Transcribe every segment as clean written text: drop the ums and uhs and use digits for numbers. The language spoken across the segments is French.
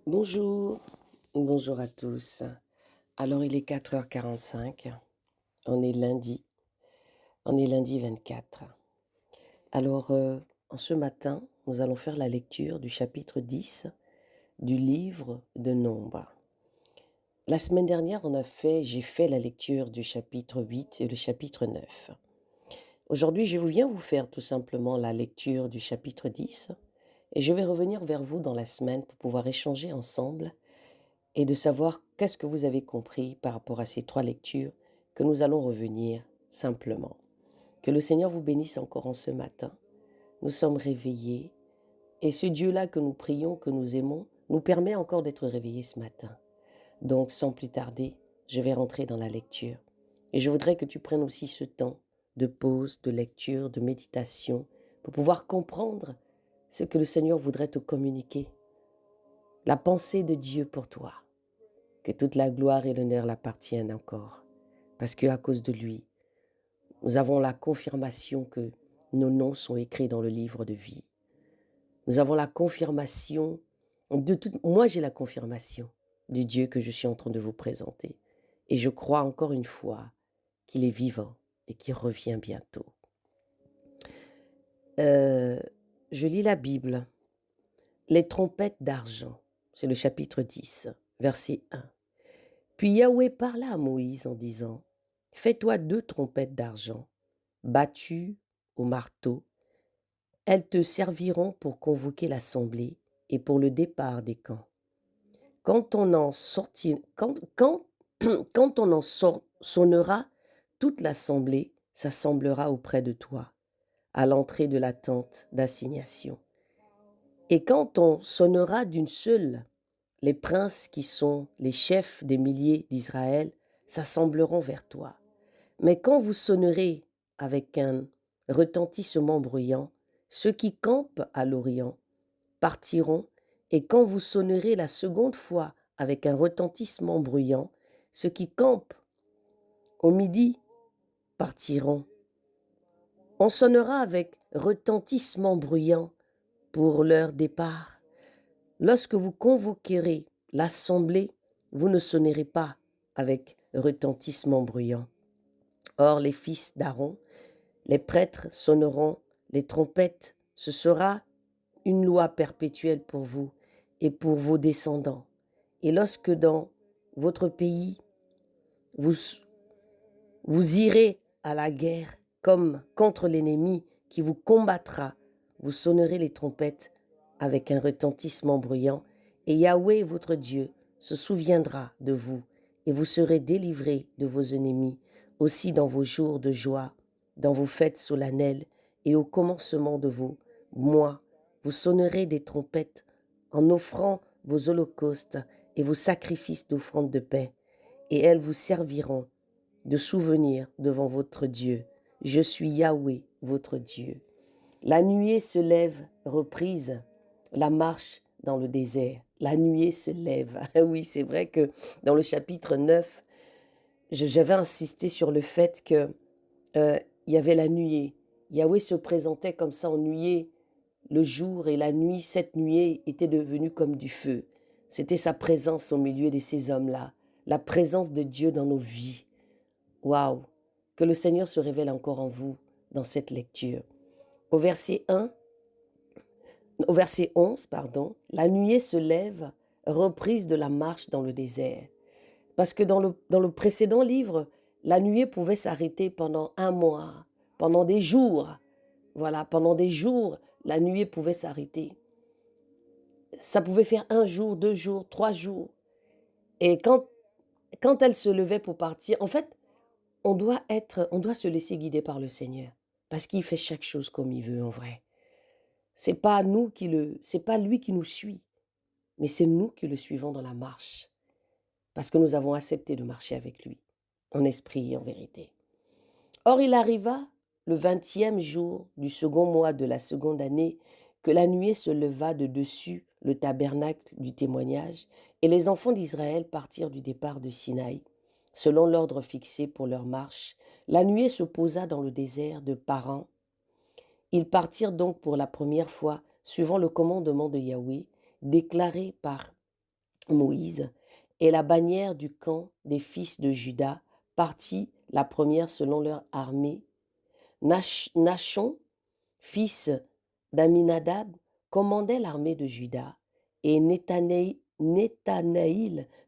Bonjour, bonjour à tous. Alors il est 4h45, on est lundi, on est lundi 24. Alors en ce matin, nous allons faire la lecture du chapitre 10 du livre de Nombres. La semaine dernière, j'ai fait la lecture du chapitre 8 et le chapitre 9. Aujourd'hui, je viens vous faire tout simplement la lecture du chapitre 10 et je vais revenir vers vous dans la semaine pour pouvoir échanger ensemble et de savoir qu'est-ce que vous avez compris par rapport à ces 3 lectures que nous allons revenir simplement. Que le Seigneur vous bénisse encore en ce matin. Nous sommes réveillés et ce Dieu-là que nous prions, que nous aimons, nous permet encore d'être réveillés ce matin. Donc sans plus tarder, je vais rentrer dans la lecture. Et je voudrais que tu prennes aussi ce temps de pause, de lecture, de méditation, pour pouvoir comprendre ce que le Seigneur voudrait te communiquer, la pensée de Dieu pour toi. Que toute la gloire et l'honneur l'appartiennent encore. Parce qu'à cause de lui, nous avons la confirmation que nos noms sont écrits dans le livre de vie. Nous avons la confirmation moi j'ai la confirmation du Dieu que je suis en train de vous présenter. Et je crois encore une fois qu'il est vivant et qu'il revient bientôt. Euh, je lis la Bible. Les trompettes d'argent, c'est le chapitre 10, verset 1. Puis Yahweh parla à Moïse en disant, « Fais-toi 2 trompettes d'argent, battues au marteau. Elles te serviront pour convoquer l'assemblée et pour le départ des camps. Quand on en quand on sonnera, toute l'assemblée s'assemblera auprès de toi, à l'entrée de la tente d'assignation. Et quand on sonnera d'une seule, les princes qui sont les chefs des milliers d'Israël s'assembleront vers toi. Mais quand vous sonnerez avec un retentissement bruyant, ceux qui campent à l'Orient partiront, et quand vous sonnerez la seconde fois avec un retentissement bruyant, ceux qui campent au midi partiront. On sonnera avec retentissement bruyant pour leur départ. Lorsque vous convoquerez l'assemblée, vous ne sonnerez pas avec retentissement bruyant. Or, les fils d'Aaron, les prêtres sonneront les trompettes. Ce sera une loi perpétuelle pour vous et pour vos descendants. Et lorsque dans votre pays, vous, vous irez à la guerre comme contre l'ennemi qui vous combattra, vous sonnerez les trompettes avec un retentissement bruyant, et Yahweh, votre Dieu, se souviendra de vous, et vous serez délivrés de vos ennemis, aussi dans vos jours de joie, dans vos fêtes solennelles, et au commencement de vos mois. Vous sonnerez des trompettes en offrant vos holocaustes et vos sacrifices d'offrande de paix, et elles vous serviront de souvenir devant votre Dieu. Je suis Yahweh, votre Dieu. La nuée se lève, reprise, la marche dans le désert. La nuée se lève. Oui, c'est vrai que dans le chapitre 9, j'avais insisté sur le fait que il y avait la nuée. Yahweh se présentait comme ça en nuée le jour et la nuit. Cette nuée était devenue comme du feu. C'était sa présence au milieu de ces hommes-là, la présence de Dieu dans nos vies. Waouh! Que le Seigneur se révèle encore en vous dans cette lecture. Au verset 1, au verset 11, pardon, la nuée se lève, reprise de la marche dans le désert. Parce que dans le précédent livre, la nuée pouvait s'arrêter pendant 1 mois, pendant des jours. Voilà, pendant des jours, la nuée pouvait s'arrêter. Ça pouvait faire 1 jour, 2 jours, 3 jours. Et quand elle se levait pour partir, en fait, on doit se laisser guider par le Seigneur. Parce qu'il fait chaque chose comme il veut en vrai. C'est pas lui qui nous suit, mais c'est nous qui le suivons dans la marche. Parce que nous avons accepté de marcher avec lui, en esprit et en vérité. Or, il arriva le 20e jour du second mois de la seconde année que la nuée se leva de dessus le tabernacle du témoignage, et les enfants d'Israël partirent du départ de Sinaï, selon l'ordre fixé pour leur marche. La nuée se posa dans le désert de Paran. Ils partirent donc pour la première fois, suivant le commandement de Yahweh, déclaré par Moïse, et la bannière du camp des fils de Juda partit la première selon leur armée. Nachon, fils d'Aminadab, commandait l'armée de Juda, et Netanaïl,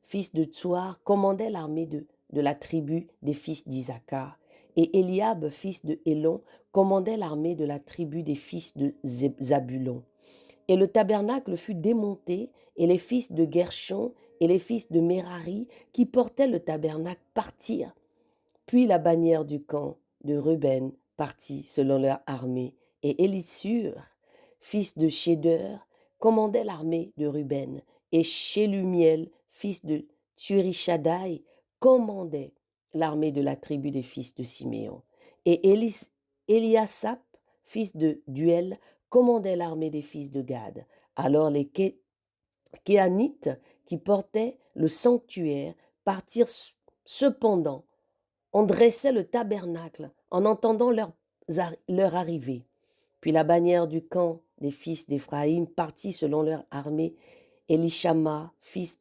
fils de Tsuar, commandait l'armée de la tribu des fils d'Isaacar, et Eliab, fils de Hélon, commandait l'armée de la tribu des fils de Zabulon. Et le tabernacle fut démonté, et les fils de Gershon et les fils de Merari, qui portaient le tabernacle, partirent. Puis la bannière du camp de Ruben partit selon leur armée, et Élitsur, fils de Chédeur, commandait l'armée de Ruben, et Shelumiel, fils de Tsurishadai, commandait l'armée de la tribu des fils de Siméon. Et Eliasap, fils de Duel, commandait l'armée des fils de Gad. Alors les Kéanites, qui portaient le sanctuaire, partirent cependant. On dressait le tabernacle en entendant leur arrivée. Puis la bannière du camp des fils d'Éphraïm partit selon leur armée. Elishama, fils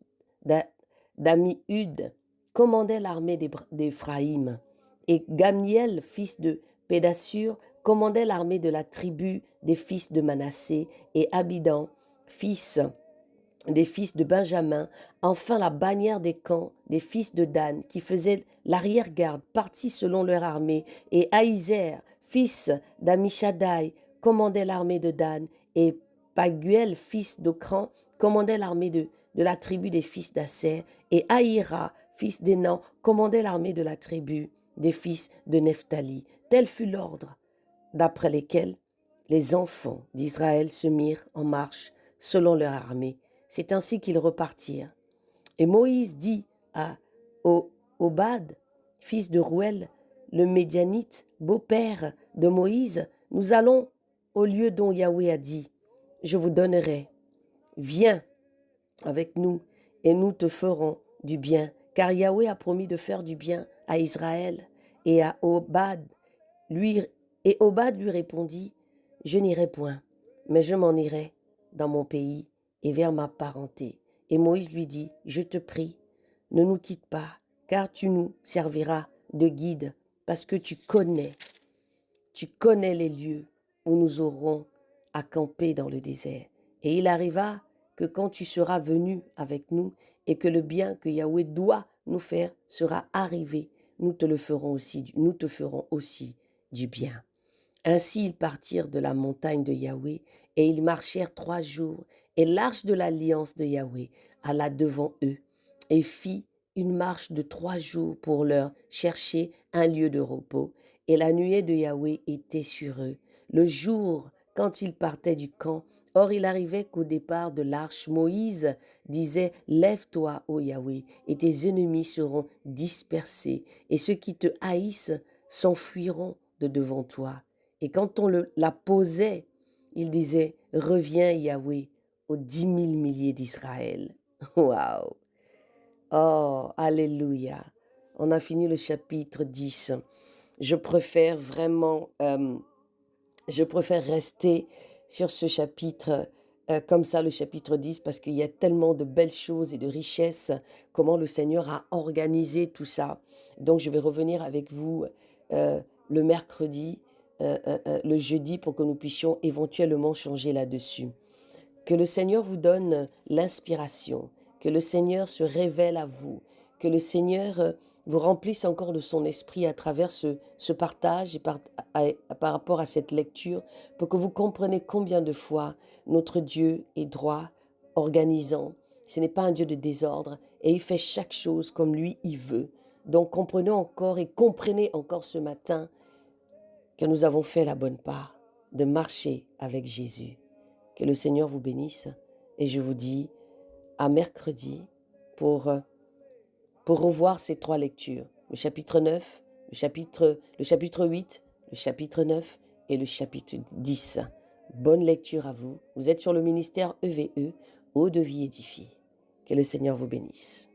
d'Amihud, commandait l'armée d'Éphraïm. Et Gamiel, fils de Pédassur, commandait l'armée de la tribu des fils de Manassé. Et Abidan, fils des fils de Benjamin, enfin la bannière des camps des fils de Dan, qui faisaient l'arrière-garde, partis selon leur armée, et Aïzer, fils d'Amishadai, commandait l'armée de Dan, et Paguel, fils d'Ocran, commandait l'armée de la tribu des fils d'Asser, et Aïra, fils d'Énan, commandait l'armée de la tribu des fils de Nephtali. Tel fut l'ordre, d'après lesquels les enfants d'Israël se mirent en marche selon leur armée. C'est ainsi qu'ils repartirent. Et Moïse dit à Obad, fils de Rouel, le Médianite, beau-père de Moïse, nous allons au lieu dont Yahweh a dit, je vous donnerai, viens avec nous et nous te ferons du bien, car Yahweh a promis de faire du bien à Israël. Et Obad lui répondit, je n'irai point, mais je m'en irai dans mon pays et vers ma parenté. Et Moïse lui dit, je te prie, ne nous quitte pas, car tu nous serviras de guide, parce que tu connais les lieux où nous aurons à camper dans le désert. Et il arriva que quand tu seras venu avec nous et que le bien que Yahweh doit nous faire sera arrivé, nous te ferons aussi du bien. Ainsi ils partirent de la montagne de Yahweh, et ils marchèrent 3 jours, et l'arche de l'alliance de Yahweh alla devant eux, et fit une marche de 3 jours pour leur chercher un lieu de repos, et la nuée de Yahweh était sur eux. Le jour, quand ils partaient du camp, or il arrivait qu'au départ de l'arche, Moïse disait, lève-toi, ô Yahweh, et tes ennemis seront dispersés, et ceux qui te haïssent s'enfuiront de devant toi. Et quand on la posait, il disait, reviens Yahweh aux 10 000 milliers d'Israël. Waouh! Oh, alléluia! On a fini le chapitre 10. Je préfère vraiment, je préfère rester sur ce chapitre comme ça, le chapitre 10, parce qu'il y a tellement de belles choses et de richesses, comment le Seigneur a organisé tout ça. Donc, je vais revenir avec vous le mercredi, le jeudi, pour que nous puissions éventuellement changer là-dessus. Que le Seigneur vous donne l'inspiration, que le Seigneur se révèle à vous, que le Seigneur vous remplisse encore de son esprit à travers ce partage et par rapport à cette lecture, pour que vous compreniez combien de fois notre Dieu est droit, organisant. Ce n'est pas un Dieu de désordre et il fait chaque chose comme lui il veut. Donc comprenez encore ce matin que nous avons fait la bonne part de marcher avec Jésus. Que le Seigneur vous bénisse et je vous dis à mercredi pour revoir ces 3 lectures. Le chapitre 9, le chapitre 8, le chapitre 9 et le chapitre 10. Bonne lecture à vous. Vous êtes sur le ministère EVE, Eau de vie édifiée. Que le Seigneur vous bénisse.